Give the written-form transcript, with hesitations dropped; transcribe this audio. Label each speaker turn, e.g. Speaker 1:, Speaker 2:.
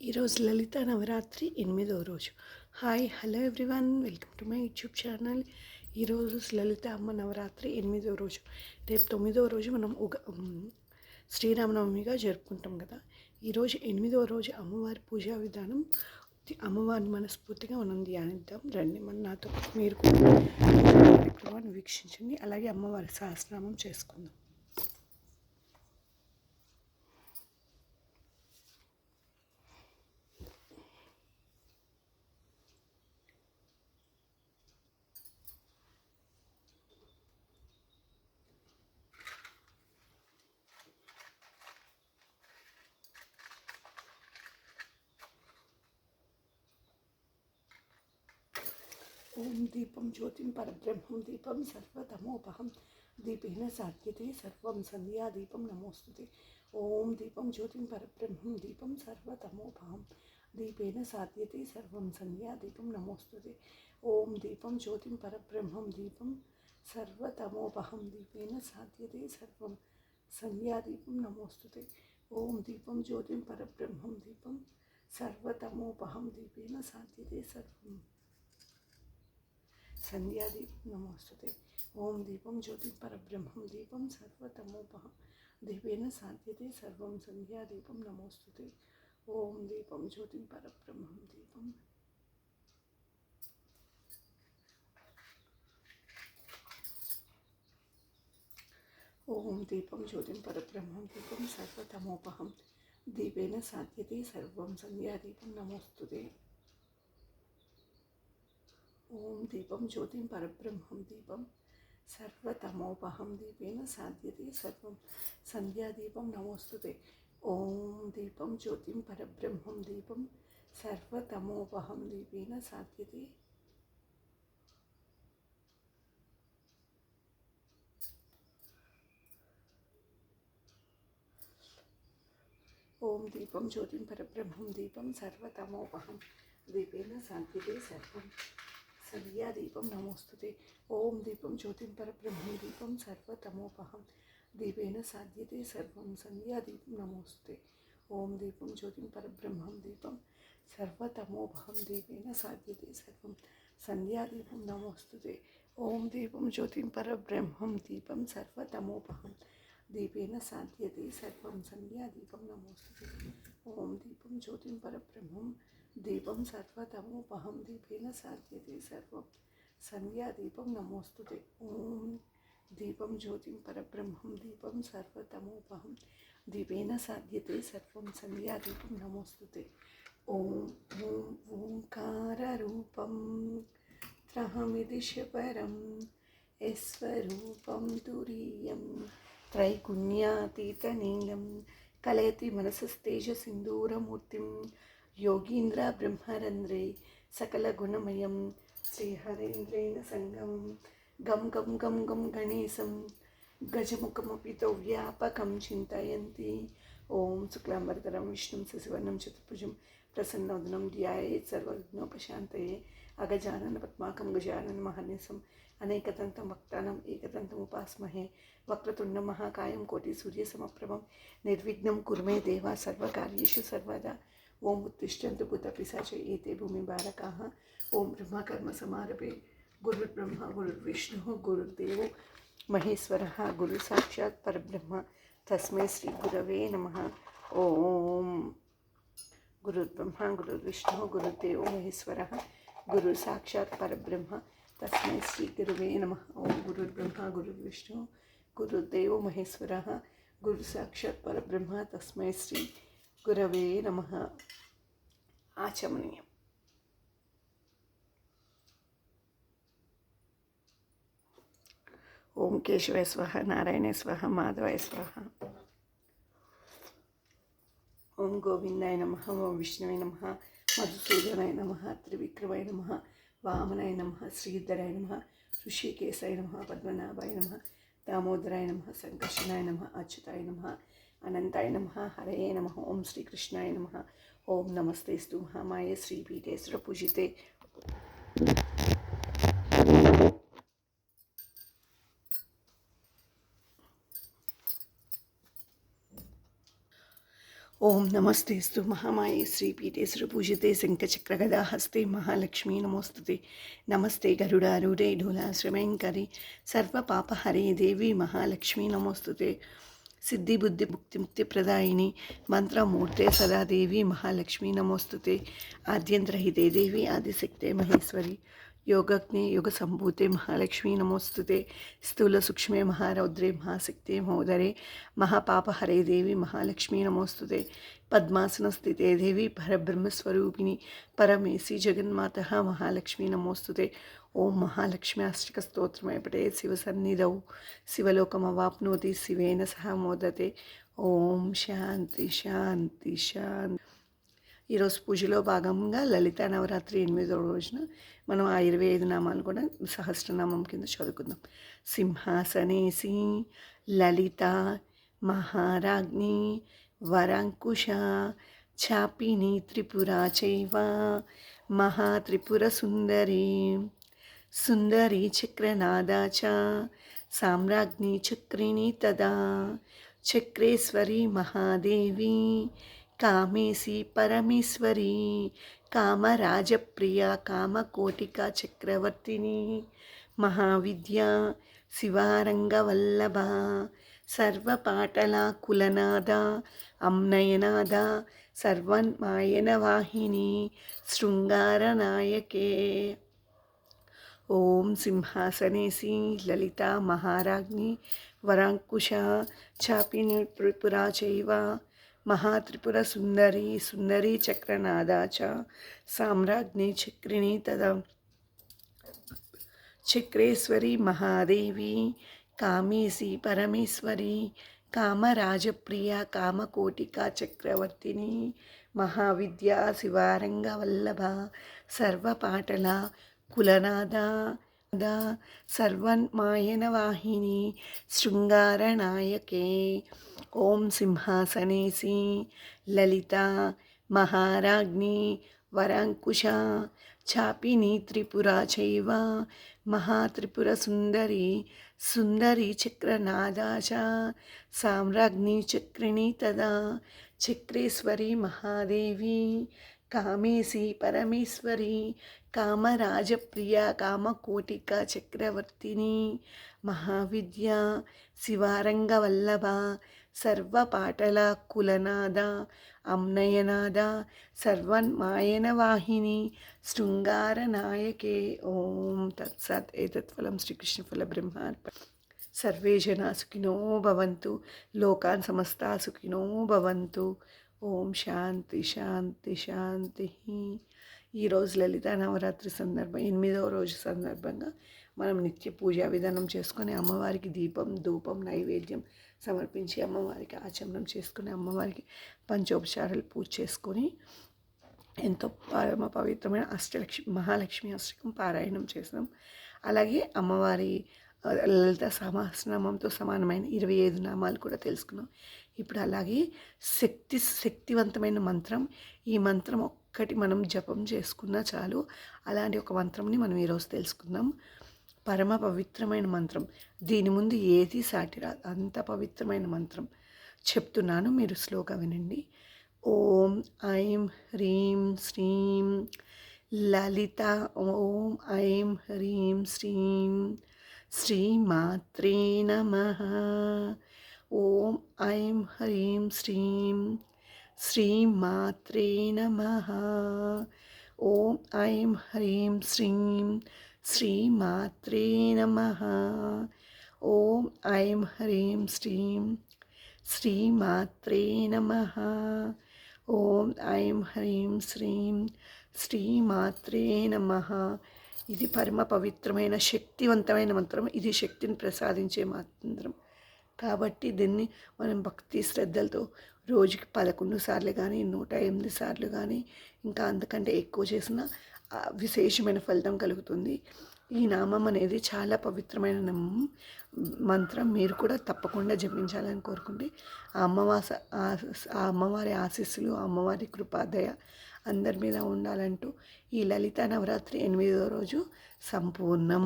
Speaker 1: ఈరోజు లలిత నవరాత్రి 8వ రోజు. Hi hello everyone, welcome to my YouTube channel. ఈరోజు లలిత అమ్మ నవరాత్రి 8వ రోజు. రేపు 9వ రోజు మనం శ్రీరామనవమిగా జరుపుకుంటాం కదా. ఈరోజు 8వ రోజు అమ్మవారి పూజా విధానం, అమ్మవారిని మనస్ఫూర్తిగా మనం ధ్యానిద్దాం. రండి, నాతో మీరు కూడా కార్యక్రమాన్ని వీక్షించండి. అలాగే అమ్మవారి సహస్రనామం చేసుకుందాం. ఓం దీపం జ్యోతిం పరబ్రహ్మం దీపం సర్వతమోపహం దీపేన సాధ్యతే సర్వం సంధ్యాదీపం నమోస్తుతే. ఓం దీపం జ్యోతిం పరబ్రహ్మం దీపం సర్వతమోపహం దీపేన సాధ్యతే సర్వం సంధ్యాదీపం నమోస్తుతే. ఓం దీపం జ్యోతిం పరబ్రహ్మం దీపం సర్వతమోపహం దీపేన సాధ్యతే సర్వం సంధ్యాదీపం నమోస్తుతే. ఓం దీపం జ్యోతిం పరబ్రహ్మం దీపం సర్వతమోపహం దీపేన సాధ్యతే సర్వం సంధ్యాదీపం నమోస్తుతే. ఓం దీపం జ్యోతి పరబ్రహ్మం దీపం సర్వతమోపహం దీపేన సాధ్యతే సర్వం సంధ్యాదీపం నమోస్తుతే. ఓం దీపం జ్యోతి పరబ్రహ్మం దీపం ఓం దీపం జ్యోతి పరబ్రహ్మం దీపం సర్వతమోపహం దీపేన సాధ్యతే సర్వం సంధ్యాదీపం నమోస్తుతే. ఓం దీపం జ్యోతిం పరబ్రహ్మం దీపం సర్వతమోపహం దీపేన సాధ్యతే సర్వం సంధ్యాదీపం నమోస్తుతే. ఓం దీపం జ్యోతిం పరబ్రహ్మం దీపం సర్వతమోపహం దీపేన సాధ్యతే ఓం దీపం జ్యోతిం పరబ్రహ్మం దీపం సర్వతమోపహం దీపేన సాధ్యతే సర్వం సంధ్యాదీపం నమోస్తుతే. ఓం దీపం జ్యోతిం పరబ్రహ్మం దీపం సర్వతమోపహం దీపేన సాధ్యతే సర్వం సంధ్యాదీపం నమోస్తుతే. ఓం దీపం జ్యోతిం పరబ్రహ్మం దీపం సర్వతమోపహం దీపేన సాధ్యతే సర్వం సంధ్యాదీపం నమోస్తుతే. ఓం దీపం జ్యోతిం పరబ్రహ్మం దీపం సర్వతమోపహం దీపేన సాధ్యతే సర్వం సంధ్యాదీపం నమోస్తుతే. ఓం దీపం జ్యోతిం పరబ్రహ్మం దీపం సర్వతమోపహం దీపేన సాధ్యతే సర్వం సంధ్యాదీపం నమోస్తుతే. ఓం దీపం జ్యోతిం పరబ్రహ్మం దీపం సర్వతమోపహం దీపేన సాధ్యతే సర్వం సంధ్యాదీపం నమోస్తుతే. ఓం ఓం ఓంకారరూపం త్రహమిది శపరం యస్వరూపం తురీయం త్రైగుణ్యాతీతనీలం కలయతి మనసస్తేజసింధూరమూర్తిం యోగీంద్ర బ్రహ్మరంధ్రే సకలగుణమయం శ్రీహరేంద్రేణ సంగం గం గం గం గం గణేశం గజముఖమపితో వ్యాపకం చింతయంతి. ఓం శుక్లాంబరధరం విష్ణుం శశివర్ణం చతుర్భుజం ప్రసన్నవదనం ధ్యాయేత్ సర్వవిఘ్నోపశాంతయే. అగజానన పద్మాకం గజానన మహర్నిశం అనేకదంతం వక్తానం ఏకదంతం ఉపాస్మహే. వక్రతుండం మహాకాయం కోటి సూర్యసమప్రభం నిర్విఘ్నం కుర్మే దేవా సర్వకార్యేషు సర్వదా. ఓం ఉత్తిష్టంతు భూతపిశాచ ఏతే భూమి బాలకాః. ఓం బ్రహ్మకర్మ సమారభే గురుర్బ్రహ్మ గురుర్విష్ణుః గురుర్దేవో మహేశ్వరః గురు సాక్షాత్ పరబ్రహ్మ తస్మై శ్రీ గురవే నమః. ఓం గురుర్బ్రహ్మ గురుర్విష్ణుః గురుర్దేవో మహేశ్వరః గురు సాక్షాత్ పరబ్రహ్మ తస్మై శ్రీ గురవే నమః. ఓం గురుర్బ్రహ్మ గురుర్విష్ణుః గురుర్దేవో మహేశ్వరః గురు సాక్షాత్ పరబ్రహ్మ తస్మై శ్రీ గురవే నమః. ఆచమనీయం. ఓం కేశవాయ స్వహ నారాయణాయ స్వహ మాధవాయ స్వహ. ఓం గోవిందాయ నమః ఓం విష్ణువే నమః మధుసూదనాయ నమః త్రివిక్రమాయ నమః వామనాయ నమః శ్రీధరాయ నమః ఋషికేశాయ నమః పద్మనాభాయ నమః దామోదరాయ నమః సంకర్షణాయ నమః అచ్యుతాయ నమః అనంతాయ నమః హరయే నమః. ఓం శ్రీకృష్ణాయ నమః. ఓం నమస్తేస్తు మహామాయే శ్రీపీఠే సురపూజితే. ఓం నమస్తేస్తు మహామాయే శ్రీపీఠే సురపూజితే శంఖచక్రగదాహస్తే మహాలక్ష్మీ నమోస్తుతే. నమస్తే గరుడారూఢే ఢోలాశ్రమేంకరి సర్వపాపహరే దేవి మహాలక్ష్మీ నమోస్తుతే. సిద్ధి బుద్ధి ముక్తి ముక్తి ప్రదాయిని మంత్రమూర్తే సదా దేవి మహాలక్ష్మీ నమోస్తుతే. ఆద్యంతరహితే దేవి ఆదిశక్తే మహేశ్వరి योगज्ञे योग संभूते महालक्ष्मी नमोस्तुते. स्थूल सूक्ष्मे महारौद्रे महाशक्ते महोदरे महापापहरे देवी महालक्ष्मी नमोस्तुते. पद्मासन स्थिते देवी परब्रह्मस्वरूपिणी परमेशी जगन्मातः महालक्ष्मी नमोस्तुते. ओम महालक्ष्मी अष्टक स्तोत्रमय पठे शिवसन्निधौ शिवलोकमवाप्नोति शिवेन सह मोदते. ओम शांति शांति शांति. ఈరోజు పూజలో భాగంగా లలిత నవరాత్రి 8వ రోజున మనం ఆ 25 నామాలు కూడా సహస్రనామం కింద చదువుకుందాం. సింహాసనేసి లలిత మహారాజ్ఞి వరాంకుశ చాపిని త్రిపురా చైవ మహాత్రిపుర సుందరి సుందరి చక్రనాదా చ సామ్రాజ్ఞి చక్రిణి తదా చక్రేశ్వరి మహాదేవి కామేశి పరమేశ్వరి కామరాజప్రియ కామకోటికా చక్రవర్తిని మహావిద్య శివారంగవల్లభ సర్వపాటల కులనాద అమ్నయనాద సర్వన్మాయనవాహిని శృంగారనాయకే. ఓం సింహాసనేసి లలిత మహారాజ్ఞి వరాంకుశ చాపిని త్రిపురా చైవ महात्रिपुर सुंदरी सुंदरी चक्रनादा च साम्राज्ञी चक्रिणी तदा चक्रेश्वरी महादेवी कामेशी परमेश्वरी कामराजप्रिया कामकोटिका चक्रवर्तिनी महाविद्या शिवारंगवल्लभ सर्वपाटला कुलनादा सर्वन्मायनवाहिनी शृंगारनायके. ओम सिंहासनेसी ललिता महाराज्ञी वरांकुश चापिनी त्रिपुरा चैव महात्रिपुर सुंदरी सुंदरी चक्रनादा च साम्राज्ञी चक्रिणी तदा चक्रेश्वरी महादेवी कामेशी परमेश्वरी कामराजप्रिया कामकोटिका चक्रवर्तिनी महाविद्या शिवारंगवल्लभ सर्वपाटला कुलनाद अम्नयनाद सर्वन्मायनवाहिनी शृंगारनायके. ओम तत्सत्. एतत्फलं श्रीकृष्णफलब्रह्मार्पणम्. सर्वे जना सुखिनो भवन्तु लोकान् समस्ता सुखिनो भवन्तु. ఓం శాంతి శాంతి శాంతి. ఈరోజు లలిత నవరాత్రి సందర్భం 8వ రోజు సందర్భంగా మనం నిత్య పూజా విధానం చేసుకొని అమ్మవారికి దీపం ధూపం నైవేద్యం సమర్పించి అమ్మవారికి ఆచమనం చేసుకుని అమ్మవారికి పంచోపచారాలు పూజ చేసుకొని ఎంతో పరమ పవిత్రమైన మహాలక్ష్మి అష్టకం పారాయణం చేసాం. అలాగే అమ్మవారి లలిత సహస్రనామంతో సమానమైన 25 నామాలు కూడా తెలుసుకున్నాం. ఇప్పుడు అలాగే శక్తివంతమైన మంత్రం, ఈ మంత్రం ఒక్కటి మనం జపం చేసుకున్నా చాలు. అలాంటి ఒక మంత్రంని మనం ఈరోజు తెలుసుకుందాం. పరమ పవిత్రమైన మంత్రం, దీని ముందు ఏది సాటి రాదు, అంత పవిత్రమైన మంత్రం చెప్తున్నాను, మీరు స్లోగా వినండి. ఓం ఐం హ్రీం శ్రీం లలిత. ఓం ఐం హ్రీం శ్రీం శ్రీమాత్రే నమః. ఓం ఐం హ్రీం శ్రీం శ్రీమాత్రే నమః. ఓం ఐం హ్రీం శ్రీం శ్రీమాత్రే నమః. ఓం ఐం హ్రీం శ్రీం శ్రీమాత్రే నమః. ఓం ఐం హ్రీం శ్రీం శ్రీమాత్రే నమః. ఇది పరమ పవిత్రమైన శక్తివంతమైన మంత్రం. ఇది శక్తిని ప్రసాదించే మంత్రం కాబట్టి దీన్ని మనం భక్తి శ్రద్ధలతో రోజుకి 11 సార్లు కానీ 108 సార్లు కానీ ఇంకా అంతకంటే ఎక్కువ చేసిన విశేషమైన ఫలితం కలుగుతుంది. ఈ నామం అనేది చాలా పవిత్రమైన మంత్రం. మీరు కూడా తప్పకుండా జపించాలని కోరుకుంటే ఆ అమ్మవారి ఆశీస్సులు, అమ్మవారి కృపాదయ అందరి మీద ఉండాలంటూ ఈ లలిత నవరాత్రి 8వ రోజు సంపూర్ణం.